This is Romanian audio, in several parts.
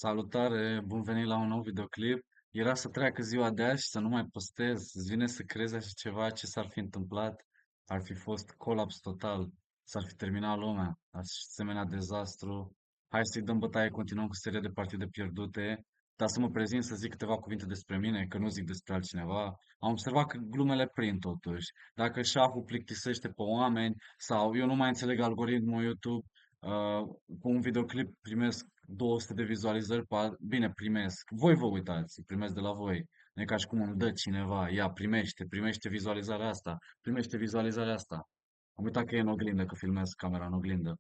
Salutare, bun venit la un nou videoclip. Era să treacă ziua de azi și să nu mai postez. Îți vine să crezi așa ceva, ce s-ar fi întâmplat? Ar fi fost colaps total. S-ar fi terminat lumea. Asemenea dezastru. Hai să-i dăm bătaie, continuăm cu seria de partide pierdute. Dar să mă prezint să zic câteva cuvinte despre mine, că nu zic despre altcineva. Am observat că glumele prind totuși. Dacă șahul plictisește pe oameni sau eu nu mai înțeleg algoritmul YouTube, Uh, cu un videoclip primesc 200 de vizualizări, bine, primesc. Voi vă uitați, primesc de la voi. Nu e ca și cum îmi dă cineva, ia, primește vizualizarea asta, primește vizualizarea asta. Am uitat că e în oglindă, că filmez camera în oglindă.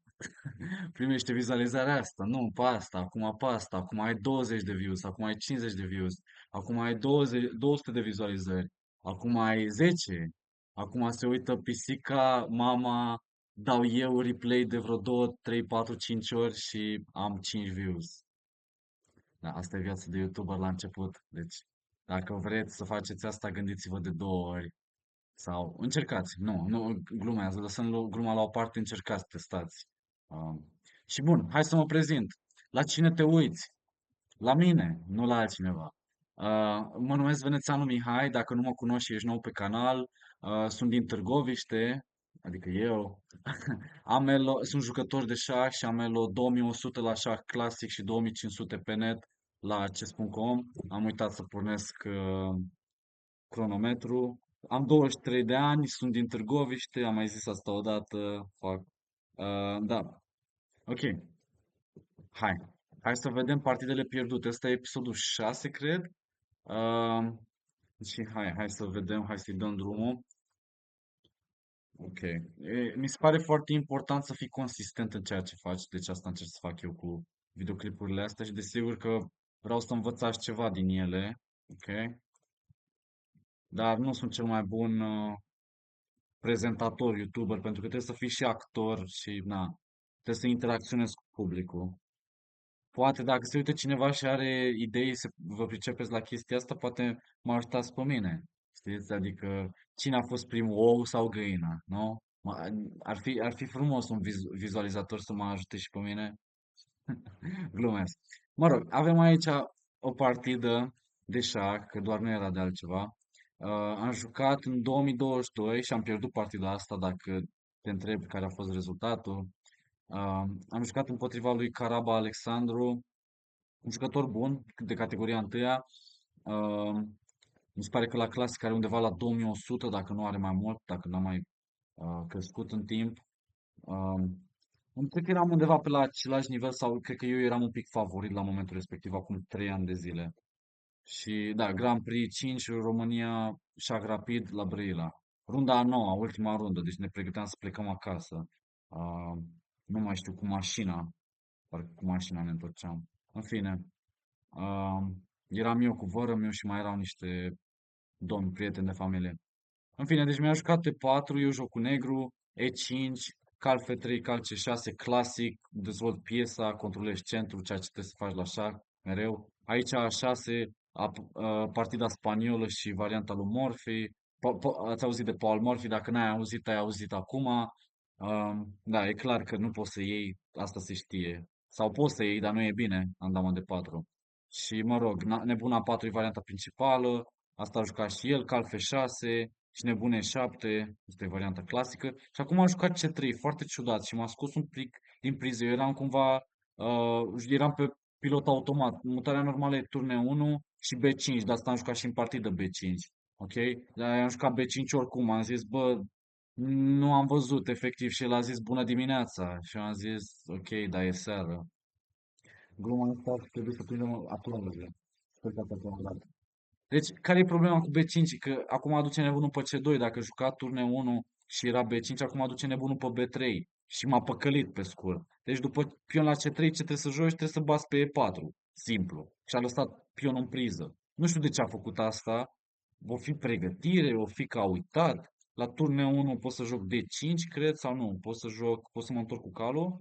Primește vizualizarea asta, nu, pe asta, acum pe asta, acum ai 20 de views, acum ai 50 de views, acum ai 20, 200 de vizualizări, acum ai 10, acum se uită pisica, mama, dau eu replay de vreo 2, 3, 4, 5 ori și am 5 views. Da, asta e viața de YouTuber la început. Deci, dacă vreți să faceți asta, gândiți-vă de 2 ori. Sau încercați. Nu, glumează, lăsând gluma la o parte, încercați, testați. Um, și bun, hai să mă prezint. La cine te uiți? La mine, nu la altcineva. Mă numesc Venețanu Mihai, dacă nu mă cunoști și ești nou pe canal, sunt din Târgoviște, adică eu. Sunt jucător de șah și am elo 2100 la șah clasic și 2500 pe net la chess.com. Am uitat să pornesc cronometru. Am 23 de ani, sunt din Târgoviște, am mai zis asta odată, fac. Da, ok, hai. Hai să vedem partidele pierdute. Ăsta e episodul 6, cred. Uh, și hai să vedem, hai să-i dăm drumul. Ok. Mi se pare foarte important să fii consistent în ceea ce faci, deci asta încerc să fac eu cu videoclipurile astea și desigur că vreau să învățați ceva din ele, ok? Dar nu sunt cel mai bun prezentator, YouTuber, pentru că trebuie să fii și actor și, na, trebuie să interacționezi cu publicul. Poate dacă se uită cineva și are idei să vă pricepeți la chestia asta, poate mă ajutați pe mine. Știți? Adică cine a fost primul, ou sau găina, nu? Ar fi frumos un vizualizator să mă ajute și pe mine. Glumesc. Mă rog, avem aici o partidă de șah, că doar nu era de altceva. Am jucat în 2022 și am pierdut partida asta, dacă te întreb care a fost rezultatul. Am jucat împotriva lui Caraba Alexandru, un jucător bun, de categoria întâia. Mi se pare că la clasic are undeva la 2100, dacă nu are mai mult, dacă n-a mai crescut în timp. Cred că eram undeva pe la același nivel sau cred că eu eram un pic favorit la momentul respectiv, acum 3 ani de zile. Și da, Grand Prix 5, România, șag rapid la Brăila. Runda a noua, ultima rundă, deci ne pregăteam să plecăm acasă. Uh, nu mai știu, cu mașina, parcă cu mașina ne întorceam. În fine, uh, eram eu cu vără meu și mai erau niște domni, prieteni de familie. În fine, deci mi-a jucat E4, eu joc cu negru, E5, cal F3, cal C6, clasic, dezvolt piesa, controlezi centru, ceea ce trebuie să faci la șah, mereu. Aici A6, partida spaniolă și varianta lui Morphy. Ați auzit de Paul Morphy, dacă n-ai auzit, ai auzit acum. Da, e clar că nu poți să iei, asta se știe. Sau poți să iei, dar nu e bine, am dat de 4. Și mă rog, nebuna 4 e varianta principală, asta a jucat și el, cal F6 și nebune 7, asta e varianta clasică. Și acum a jucat C3, foarte ciudat și m-a scos un pic din priză. Eu eram cumva, eram pe pilot automat. Mutarea normală e turne 1 și B5, de asta am jucat și în partidă B5. Ok? Dar am jucat B5 oricum, am zis, bă, nu am văzut efectiv și el a zis bună dimineața și eu am zis, ok, dar e seară. Gluma asta trebuie să prindem aplauze. Sper că ați aplaudat. Deci, care e problema cu B5? Că acum aduce nebunul pe C2, dacă juca turne 1 și era B5, acum aduce nebunul pe B3 și m-a păcălit pe scurt. Deci după pion la C3, ce trebuie să joci? Trebuie să bați pe E4. Simplu. Și a lăsat pionul în priză. Nu știu de ce a făcut asta. O fi pregătire, o fi că a uitat. La turne 1 pot să joc D5, cred, sau nu? Pot să mă întorc cu calul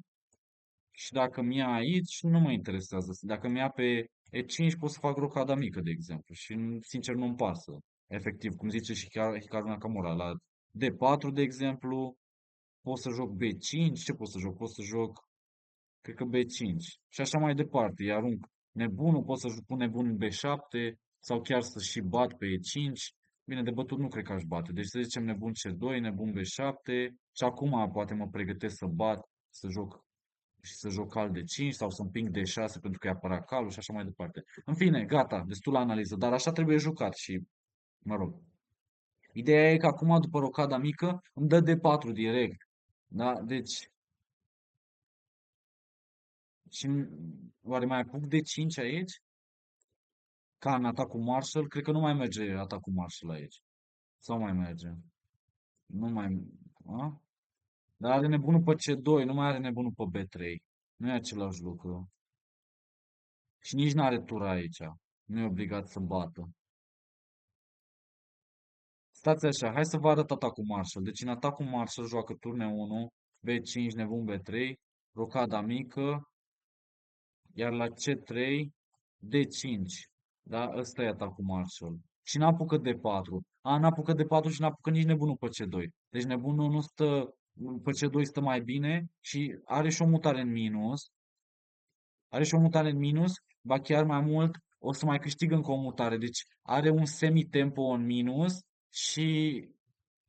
și dacă mi-ia aici, nu mă interesează. Dacă mi-ia pe E5, pot să fac rocada mică, de exemplu. Și, sincer, nu-mi pasă. Efectiv, cum zice și Hikaru Nakamura, la D4, de exemplu, pot să joc B5, ce pot să joc? Pot să joc, cred că B5. Și așa mai departe, îi arunc. nebunul, pot să pun nebun în B7 sau chiar să și bat pe E5. Bine, de bătut nu cred că aș bate. Deci să zicem nebun C2, nebun B7 și acum poate mă pregătesc să bat, să joc și să joc cal de 5 sau să împing de 6 pentru că e apărat calul și așa mai departe. În fine, gata, destul la analiză, dar așa trebuie jucat și, mă rog. Ideea e că acum, după rocada mică, îmi dă de 4 direct. Da? Deci, și oare mai apuc de 5 aici? Ca în atacul Marshall? Cred că nu mai merge atacul Marshall aici. Sau mai merge? Nu mai... A? Dar are nebunul pe C2, nu mai are nebunul pe B3. Nu e același lucru. Și nici nu are tura aici. Nu e obligat să bată. Stați așa, hai să vă arăt atacul Marshall. Deci în atacul Marshall joacă turne 1, B5, nebun B3, rocada mică, iar la C3, D5. Da? Ăsta e atacul Marshall. Și n-apucă D4. N-apucă D4 și n-apucă nici nebunul pe C2. Deci nebunul nu stă, pe C2 stă mai bine și are și o mutare în minus. Are și o mutare în minus, ba chiar mai mult, o să mai câștigă încă o mutare. Deci are un semi-tempo în minus și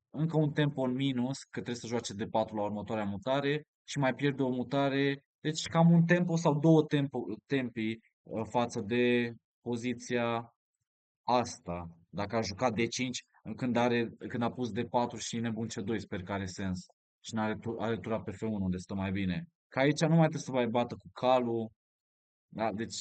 încă un tempo în minus, că trebuie să joace de 4 la următoarea mutare și mai pierde o mutare. Deci cam un tempo sau două tempi față de poziția asta. Dacă a jucat D5 când a pus D4 și nebun C2, sper că are sens. Și are tura pe F1 unde stă mai bine. Că aici nu mai trebuie să mai bată cu calul. Da, deci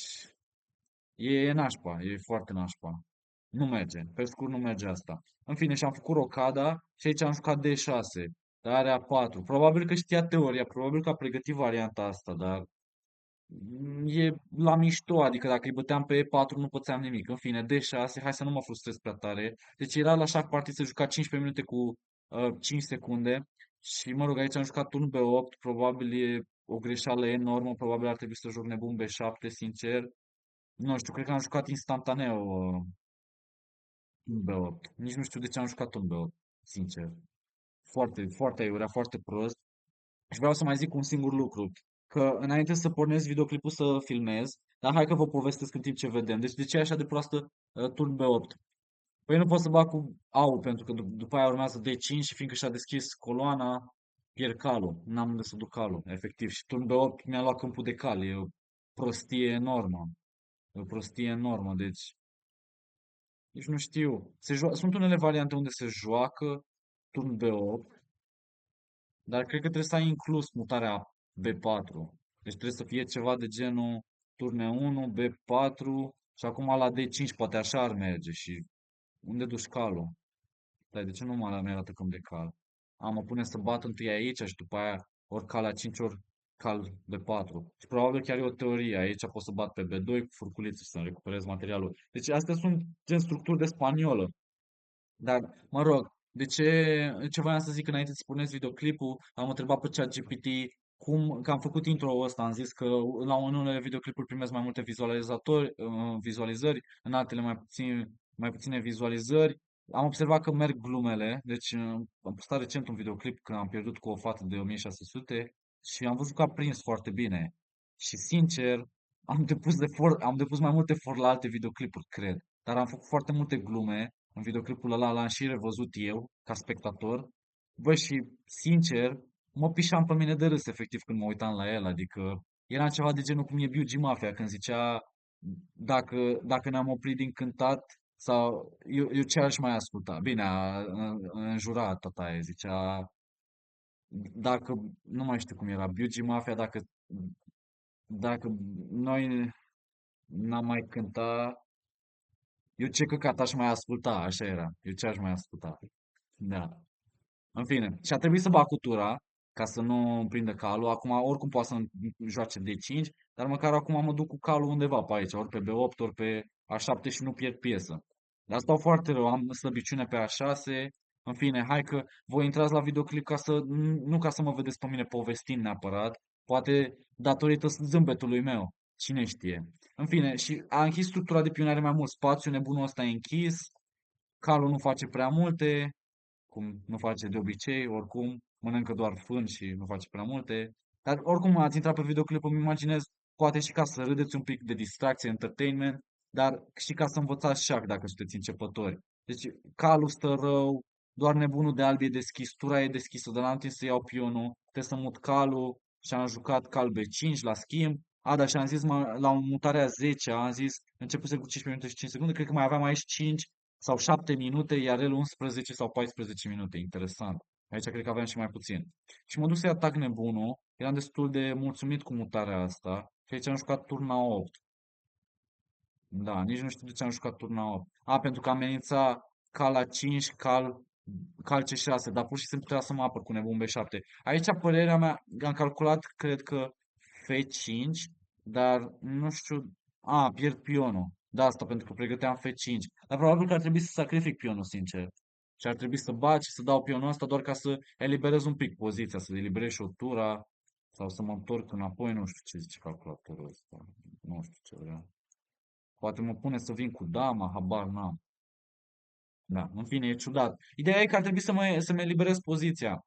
e nașpa, e foarte nașpa. Nu merge, pe scurt nu merge asta. În fine, și-am făcut rocada și aici am jucat D6, dar are A4. Probabil că știa teoria, probabil că a pregătit varianta asta, dar e la mișto, adică dacă îi băteam pe E4 nu pățeam nimic. În fine, D6, hai să nu mă frustrez prea tare. Deci era la șah partit să juca 15 minute cu 5 secunde și mă rog, aici am jucat turn B8, probabil e o greșeală enormă, probabil ar trebui să joc nebun B7, sincer. Nu știu, cred că am jucat instantaneu un B8. Nici nu știu de ce am jucat un B8, sincer. Foarte, foarte aiurea, foarte prost. Și vreau să mai zic un singur lucru. Că înainte să pornesc videoclipul să filmez, dar hai că vă povestesc în timp ce vedem. Deci de ce e așa de proastă turn B8? Păi nu pot să bag cu AU, pentru că după aia urmează D5 și fiindcă și-a deschis coloana, pierd calul. N-am unde să duc calul, efectiv. Și turn B8 mi-a luat câmpul de cal. E o prostie enormă. E o prostie enormă, deci nici nu știu. Sunt unele variante unde se joacă turn B8, dar cred că trebuie să ai inclus mutarea B4. Deci trebuie să fie ceva de genul turne 1, B4 și acum la D5 poate așa ar merge și unde duci calul? Dar de ce nu mi arată cum de cal? Mă pune să bat întâi aici și după aia ori cal la 5 ori cal B4. Și probabil chiar e o teorie. Aici pot să bat pe B2 cu furculiță și să-mi recuperez materialul. Deci astea sunt gen structuri de spaniolă. Dar, mă rog, ce voiam să zic înainte să spuneți videoclipul, am întrebat pe ChatGPT că am făcut intro-ul ăsta, am zis că la unele videoclipuri primesc mai multe vizualizări, în altele mai puține vizualizări. Am observat că merg glumele, deci am postat recent un videoclip când am pierdut cu o fată de 1600 și am văzut că a prins foarte bine. Și sincer, am depus mai multe efort la alte videoclipuri, cred. Dar am făcut foarte multe glume în videoclipul ăla, l-am și revăzut eu, ca spectator. Bă, și sincer, mă pișam pe mine de râs, efectiv, când mă uitam la el. Adică era ceva de genul cum e Biugi Mafia, când zicea dacă ne-am oprit din cântat sau eu ce aș mai asculta. Bine, a înjurat tataie, zicea dacă, nu mai știu cum era, Biugi Mafia, dacă noi n-am mai cânta, eu ce căcat aș mai asculta, așa era. Eu ce aș mai asculta. Da. În fine, și a trebuit să bag cu tura ca să nu îmi prindă calul. Acum oricum poate să-mi joace D5, dar măcar acum mă duc cu calul undeva pe aici, ori pe B8, ori pe A7 și nu pierd piesă. Dar stau foarte rău, am slăbiciune pe A6. În fine, hai că voi intrați la videoclip nu ca să mă vedeți pe mine povestind neapărat, poate datorită zâmbetului meu. Cine știe. În fine, și a închis structura de pionare mai mult spațiu, nebunul ăsta e închis, calul nu face prea multe, cum nu face de obicei, oricum, mănâncă doar fân și nu face prea multe. Dar oricum ați intrat pe videoclip, îmi imaginez poate și ca să râdeți un pic de distracție, entertainment, dar și ca să învățați șah dacă sunteți începători. Deci calul stă rău, doar nebunul de alb e deschis, tura e deschisă, de la am timp să iau pionul, trebuie să mut calul și am jucat cal B5 la schimb. A, dar și am zis la mutarea 10, am zis, începuse cu 15 minute și 5 secunde, cred că mai aveam aici 5 sau 7 minute, iar el 11 sau 14 minute. Interesant. Aici cred că aveam și mai puțin. Și mă duc să-i atac nebunul, eram destul de mulțumit cu mutarea asta și aici am jucat turna 8. Da, nici nu știu de ce am jucat turna 8. A, pentru că amenința cal la 5, cal C6, dar pur și simplu trebuia să mă apăr cu nebun B7. Aici părerea mea, am calculat, cred că F5, dar nu știu, a, pierd pionul. Da, asta pentru că pregăteam F5. Dar probabil că ar trebui să sacrific pionul, sincer. Și ar trebui să bat și să dau pionul ăsta doar ca să eliberez un pic poziția, să eliberez și o tura sau să mă întorc înapoi, nu știu ce zice calculatorul ăsta. Nu știu ce vrea. Poate mă pune să vin cu dama, habar n-am. Da, în fine, e ciudat. Ideea e că ar trebui să mă eliberez poziția.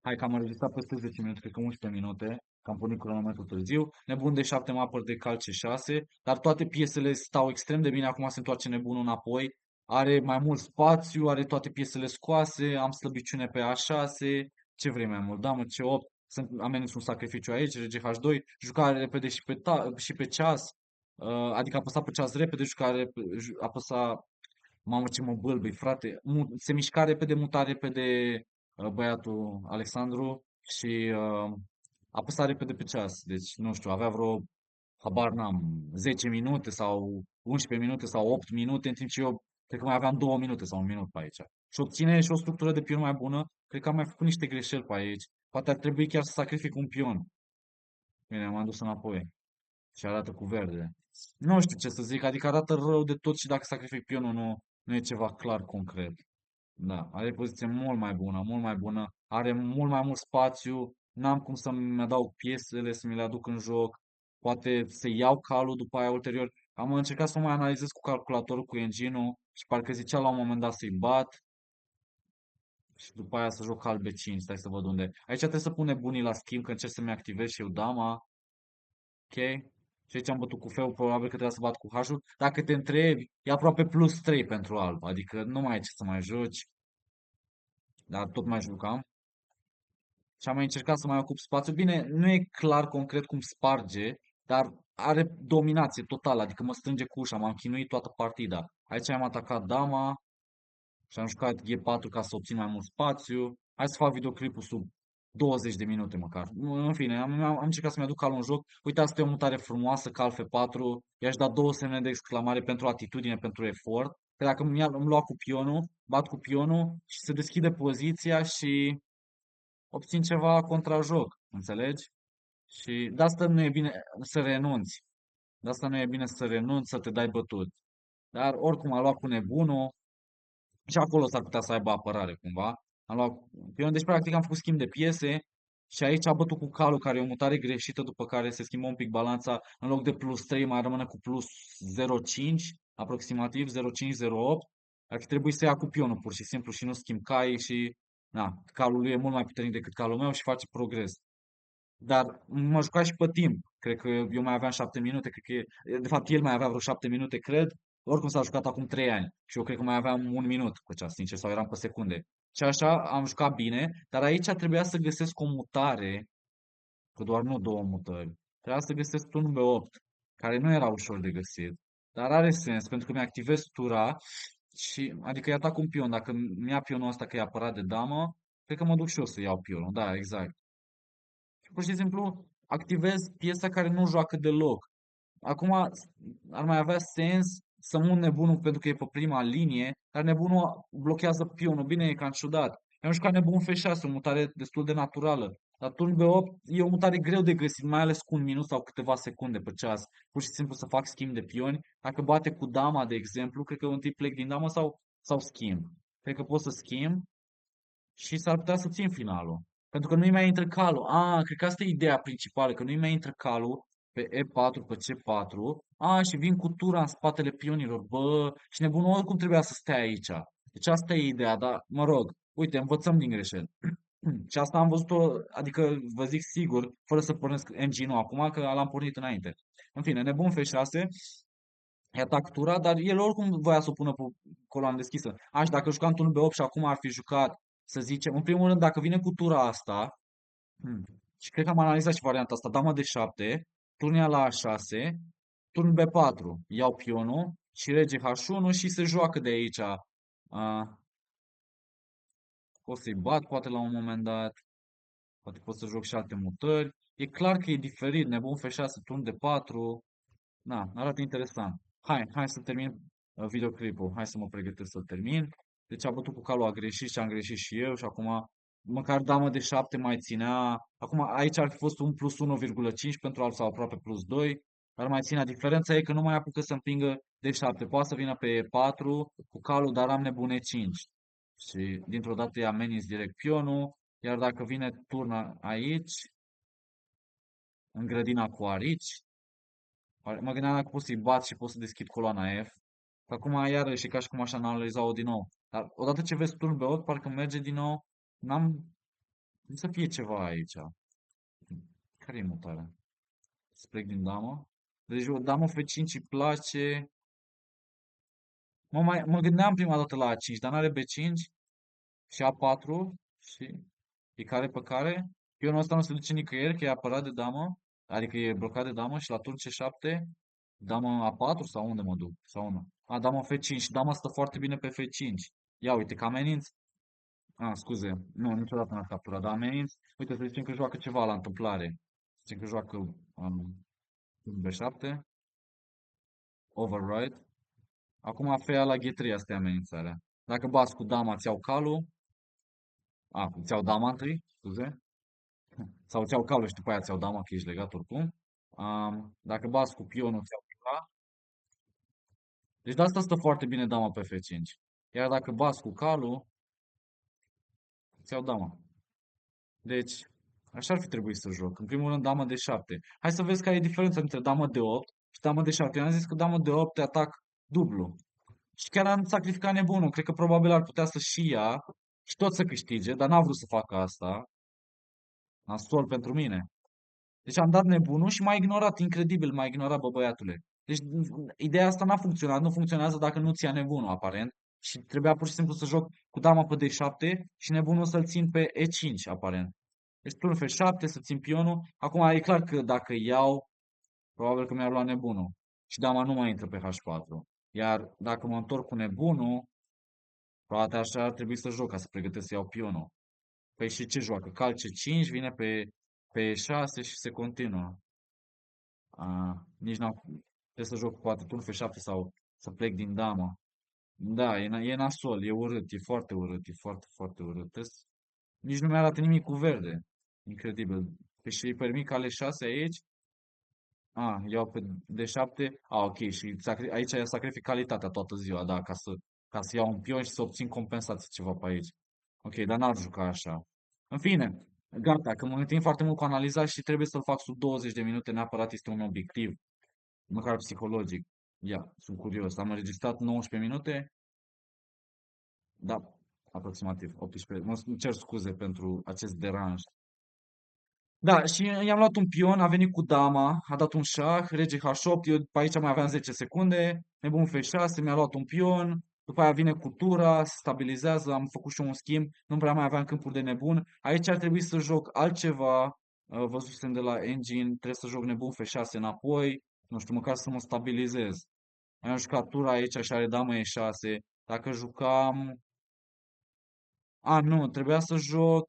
Hai că am înregistrat peste 10 minute, cred că 11 minute, că am pornit cronometrul târziu. Nebun de 7 mă apăr de calce 6, dar toate piesele stau extrem de bine. Acum se întoarce nebunul înapoi. Are mai mult spațiu, are toate piesele scoase, am slăbiciune pe A6. Ce vrei mai mult? Damă C8, ameninț un sacrificiu aici, rege H2, jucare repede și pe ceas. Adică apăsa pe ceas repede, apăsa. Mamă, ce mă bâlbâi, frate. Se mișca repede, muta repede băiatul Alexandru și apăsa repede pe ceas. Deci, nu știu, avea vreo, habar n-am, 10 minute sau 11 minute sau 8 minute, în timp ce eu cred că mai aveam 2 minute sau un minut pe aici. Și obține și o structură de pion mai bună. Cred că am mai făcut niște greșeli pe aici. Poate ar trebui chiar să sacrific un pion. Bine, m-am dus înapoi și arată cu verde. Nu știu ce să zic, adică arată rău de tot și dacă sacrific pionul nu e ceva clar, concret. Da, are poziție mult mai bună, are mult mai mult spațiu, n-am cum să-mi adaug piesele, să mi le aduc în joc, poate să iau calul după aia ulterior. Am încercat să o mai analizez cu calculatorul, cu engine-ul și parcă zicea la un moment dat să-i bat și după aia să joc cal B5, stai să văd unde. Aici trebuie să pun nebunii la schimb, că încerc să-mi activez și eu dama, ok? Și aici am bătut cu feul, probabil că trebuie să bat cu H-ul. Dacă te întrebi, e aproape plus 3 pentru alb, adică nu mai ai ce să mai joci, dar tot mai jucam. Și am mai încercat să mai ocup spațiu. Bine, nu e clar concret cum sparge, dar are dominație totală, adică mă strânge cu ușa, m-am chinuit toată partida. Aici am atacat dama și am jucat G4 ca să obțin mai mult spațiu. Hai să fac videoclipul sub 20 de minute măcar. În fine, am încercat să-mi aduc calul în joc. Uite, asta e o mutare frumoasă, cal F4. I-aș da două semne de exclamare pentru atitudine, pentru efort. Că dacă îmi lua cu pionul, bat cu pionul și se deschide poziția și obțin ceva contrajoc, înțelegi? Și de asta nu e bine să renunți. De asta nu e bine să renunți, să te dai bătut. Dar oricum a luat cu nebunul și acolo s-ar putea să aibă apărare cumva. Am luat pion, deci practic am făcut schimb de piese și aici a bătut cu calul, care e o mutare greșită, după care se schimbă un pic balanța. În loc de plus 3 mai rămâne cu plus 0,5, aproximativ 0,5-0,8. Ar fi trebuit să ia cu pionul pur și simplu și nu schimb cai și na, calul lui e mult mai puternic decât calul meu și face progres. Dar mă juca și pe timp. Cred că eu mai aveam 7 minute, cred că de fapt el mai avea vreo 7 minute, cred. Oricum s-a jucat acum 3 ani și eu cred că mai aveam un minut pe ceas, sincer, sau eram pe secunde. Și așa am jucat bine, dar aici trebuia să găsesc o mutare, că doar nu două mutări. Trebuia să găsesc turn B8, care nu era ușor de găsit. Dar are sens, pentru că mi-activez tura și, adică îi atac un pion. Dacă mi-ia pionul ăsta că e apărat de damă, cred că mă duc și eu să iau pionul. Da, exact. Pur și simplu activez piesa care nu joacă deloc. Acum ar mai avea sens să mut nebunul pentru că e pe prima linie, dar nebunul blochează pionul. Bine, e cam ciudat. Eu am jucat nebun F6, o mutare destul de naturală. Dar turn B8 e o mutare greu de găsit, mai ales cu un minut sau câteva secunde pe ceas. Pur și simplu să fac schimb de pioni. Dacă bate cu dama, de exemplu, cred că întâi plec din damă sau schimb. Cred că pot să schimb și s-ar putea să țin finalul. Pentru că nu-i mai intră calul. Cred că asta e ideea principală, că nu-i mai intră calul pe E4, pe C4. Și vin cu tura în spatele pionilor. Bă, și nebunul oricum trebuia să stea aici. Deci asta e ideea, dar mă rog, uite, învățăm din greșeli. Și asta am văzut-o, adică vă zic sigur, fără să pornesc engine-ul acum, că l-am pornit înainte. În fine, nebun F6, i atac tura, dar el oricum voia să o pună pe coloană deschisă. Aș, dacă jucam turn B8 și acum ar fi jucat, să zicem, în primul rând, dacă vine cu tura asta, și cred că am analizat și varianta asta, dama de 7, turn ia la A6, turn B4, iau pionul și rege H1 și se joacă de aici. Pot să-i bat, poate la un moment dat. Poate pot să joc și alte mutări. E clar că e diferit. Nebun F6, turn de 4. Na, arată interesant. Hai să termin videoclipul. Hai să mă pregătesc să-l termin. Deci a bătut cu calul, a greșit și am greșit și eu și acum măcar damă de 7 mai ținea. Acum aici ar fi fost un plus 1,5 pentru alt sau aproape plus 2. Dar mai ținea. Diferența e că nu mai apucă să împingă de 7. Poate să vină pe 4 cu calul, dar am nebune 5. Și dintr-o dată îi ameninț direct pionul. Iar dacă vine turna aici, în grădina cu arici, mă gândeam dacă pot să-i bat și pot să deschid coloana F. Că acum iarăși e ca și cum aș analiza-o din nou. Dar odată ce vezi turn pe 8, parcă merge din nou. N-am... Nu să fie ceva aici. Care e mutarea? Să plec din damă? Deci o damă F5 îi place. Mă gândeam prima dată la A5, dar n-are B5 și A4 și e care pe care. Pionul ăsta nu se duce nicăieri, că e apărat de damă. Adică e blocat de damă și la turn C7, dama A4 sau unde mă duc? Sau nu? A, dama F5. Dama stă foarte bine pe F5. Ia uite că ameninț. A, scuze. Nu, niciodată n-a capturat, dar ameninț. Uite, să zicem că joacă ceva la întâmplare. Să zicem că joacă B7. Override. Acum FA la G3, asta e amenințarea. Dacă bați cu dama, ți iau calul. A, îți iau dama întâi, scuze. Sau îți iau calul și după aia ți iau dama, că ești legat oricum. Dacă bați cu pionul, ți iau piona. Deci de asta stă foarte bine dama pe F5. Iar dacă bați cu calul, îți iau dama. Deci, așa ar fi trebuit să joc. În primul rând, damă de 7. Hai să vezi care e diferența între damă de 8 și damă de 7. Eu am zis că damă de 8 te atac dublu. Și chiar am sacrificat nebunul. Cred că probabil ar putea să și ia și tot să câștige, dar n-a vrut să facă asta. Nasol pentru mine. Deci am dat nebunul și m-a ignorat, incredibil, m-a ignorat, bă, băiatule. Deci ideea asta n-a funcționat, nu funcționează dacă nu ți ia nebunul, aparent. Și trebuia pur și simplu să joc cu dama pe D7 și nebunul să-l țin pe E5, aparent. Deci turn F7, să țin pionul. Acum e clar că dacă iau, probabil că mi-ar lua nebunul. Și dama nu mai intră pe H4. Iar dacă mă întorc cu nebunul, poate așa ar trebui să joc ca să pregătesc să iau pionul. Păi și ce joacă? Cal C5, vine pe E6 și se continuă. Nici n-am... Trebuie să joc poate turn F7 sau să plec din damă. Da, e nasol, e urât, e foarte urât, e foarte, foarte urât. Nici nu mi-arată nimic cu verde. Incredibil. Păi și îi permit cale 6 aici. Iau pe D7. Ok, și aici sacrific calitatea toată ziua, da, ca să iau un pion și să obțin compensație ceva pe aici. Ok, dar n-ar juca așa. În fine, gata, că mă întâlnim foarte mult cu analiza și trebuie să-l fac sub 20 de minute, neapărat este un obiectiv, măcar psihologic. Ia, sunt curios. Am înregistrat 19 minute? Da, aproximativ 18. Îmi cer scuze pentru acest deranj. Da, și i-am luat un pion, a venit cu dama, a dat un șah, rege H8, eu pe aici mai aveam 10 secunde, nebun F6, mi-a luat un pion, după aia vine cu tura, se stabilizează, am făcut și un schimb, nu prea mai aveam câmpuri de nebun. Aici ar trebui să joc altceva, văzusem de la Engine, trebuie să joc nebun F6 înapoi, nu știu, măcar să mă stabilizez. Am jucat tura aici și are damă E6, dacă jucam... nu, trebuia să joc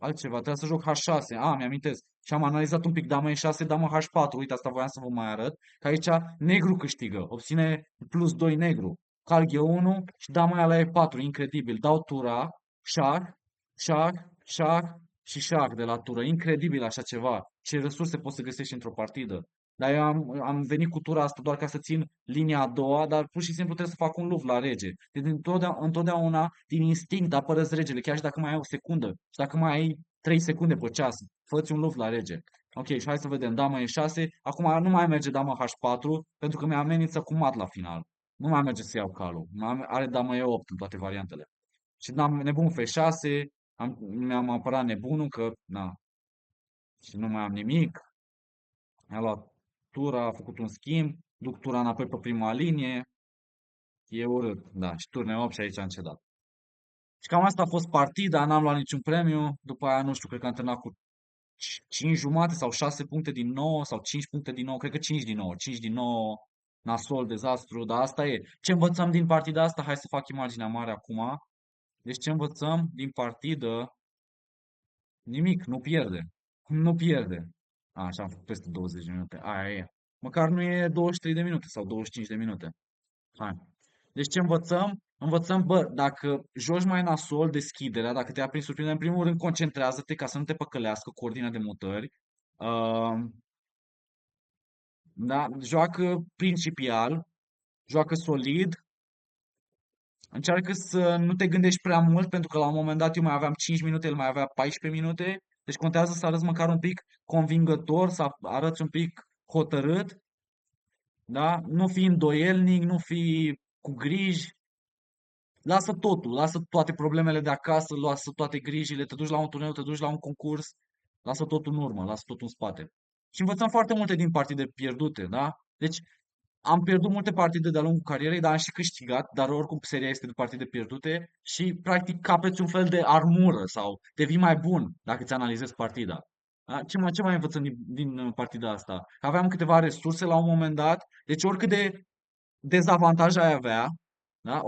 altceva, trebuia să joc H6. Mi-amintesc. Și am analizat un pic dama E6, dama H4. Uite, asta voiam să vă mai arăt. Că aici negru câștigă. Obține plus 2 negru. Cal G1 și dama aia la E4. Incredibil. Dau tura, șah, șah, șah și șah de la tură. Incredibil așa ceva. Ce resurse poți să găsești într-o partidă. Dar eu am venit cu tura asta doar ca să țin linia a doua, dar pur și simplu trebuie să fac un luft la rege. Deci întotdeauna din instinct apărăți regele, chiar și dacă mai ai o secundă și dacă mai ai 3 secunde pe ceas, fă-ți un luft la rege. Ok, și hai să vedem, dama E6, acum nu mai merge dama H4, pentru că mi-a amenință cu mat la final. Nu mai merge să iau calul, are dama E8 în toate variantele. Și nebun F6, Mi-am apărat nebunul că, na, și nu mai am nimic. A luat tura, a făcut un schimb, duc tura înapoi pe prima linie, e urât, da, și turne 8 și aici am cedat. Și cam asta a fost partida, n-am luat niciun premiu, după aia, nu știu, cred că am terminat cu 5 jumate sau 6 puncte din 9 sau 5 puncte din 9, cred că 5 din 9, 5 din 9, nasol, dezastru, dar asta e. Ce învățăm din partida asta? Hai să fac imaginea mare acum. Deci ce învățăm din partidă? Nimic, nu pierde. Nu pierde. Așa, am făcut peste 20 de minute. Aia e. Măcar nu e 23 de minute sau 25 de minute. Hai. Deci ce învățăm? Învățăm, bă, dacă joci mai nasol deschiderea, dacă te ia prin surprindere, în primul rând concentrează-te ca să nu te păcălească cu ordinea de mutări. Uh, da? Joacă principial, joacă solid, încearcă să nu te gândești prea mult, pentru că la un moment dat eu mai aveam 5 minute, el mai avea 14 minute, deci contează să arăți măcar un pic convingător, să arăți un pic hotărât, da? Nu fi îndoielnic, nu fi cu griji, lasă totul, lasă toate problemele de acasă, lasă toate grijile, te duci la un turneu, te duci la un concurs, lasă totul în urmă, lasă totul în spate. Și învățăm foarte multe din partide pierdute, da? Deci am pierdut multe partide de-a lungul carierei, dar am și câștigat, dar oricum seria este de partide pierdute și practic capeți un fel de armură sau devii mai bun dacă ți analizezi partida. Da? Ce mai învățăm din partida asta? Că aveam câteva resurse la un moment dat, deci oricât de dezavantaj ai avea, da?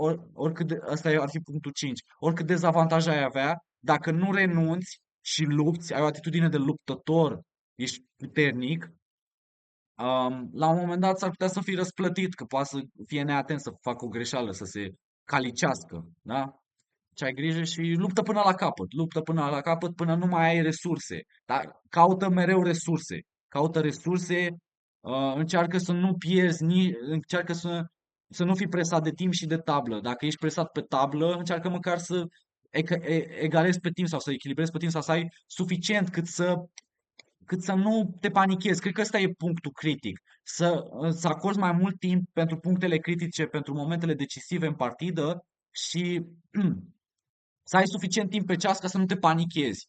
Ăsta ar fi punctul 5. Oricât dezavantaj ai avea, dacă nu renunți și lupți, ai o atitudine de luptător, ești puternic, la un moment dat s-ar putea să fii răsplătit, că poate să fie neatent, să facă o greșeală, să se calicească, da? Ce ai grijă și luptă până la capăt, luptă până la capăt până nu mai ai resurse, dar caută mereu resurse, caută resurse, încearcă să nu pierzi, încearcă să nu fii presat de timp și de tablă. Dacă ești presat pe tablă, încearcă măcar să egalezi pe timp sau să echilibrezi pe timp sau să ai suficient cât să nu te panichezi. Cred că ăsta e punctul critic. Să acorzi mai mult timp pentru punctele critice, pentru momentele decisive în partidă și să ai suficient timp pe ceas ca să nu te panichezi.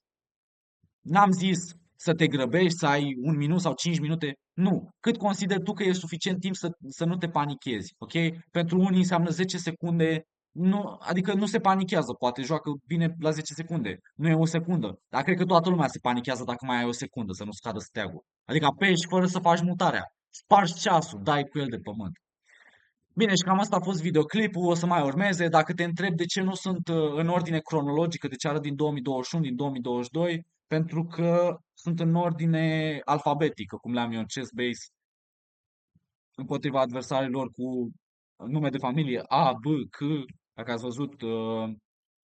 N-am zis să te grăbești, să ai 1 minut sau 5 minute. Nu. Cât consideri tu că e suficient timp să nu te panichezi. Ok? Pentru unii înseamnă 10 secunde. Nu, adică nu se panichează, poate joacă bine la 10 secunde. Nu e o secundă. Dar cred că toată lumea se panichează dacă mai ai o secundă să nu scadă steagul. Adică apeși fără să faci mutarea. Spargi ceasul, dai cu el de pământ. Bine, și cam asta a fost videoclipul, o să mai urmeze. Dacă te întreb de ce nu sunt în ordine cronologică, de ce arăt din 2021, din 2022, pentru că sunt în ordine alfabetică, cum le-am eu în chess base, împotriva adversarilor cu nume de familie A, B, C, dacă ați văzut,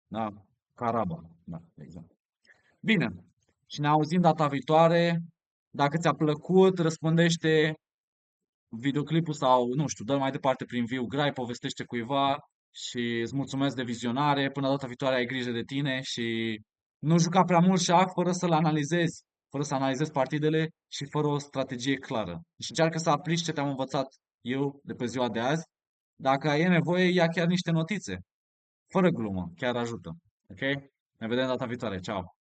da, Caraba, da, exact. Bine, și ne auzim data viitoare. Dacă ți-a plăcut, răspundește videoclipul sau, nu știu, dă mai departe prin viu grai, povestește cuiva și îți mulțumesc de vizionare. Până data viitoare ai grijă de tine și nu juca prea mult șah fără să-l analizezi, fără să analizezi partidele și fără o strategie clară. Și încearcă să aplici ce te-am învățat eu de pe ziua de azi. Dacă e nevoie, ia chiar niște notițe. Fără glumă, chiar ajută. Ok? Ne vedem data viitoare. Ciao!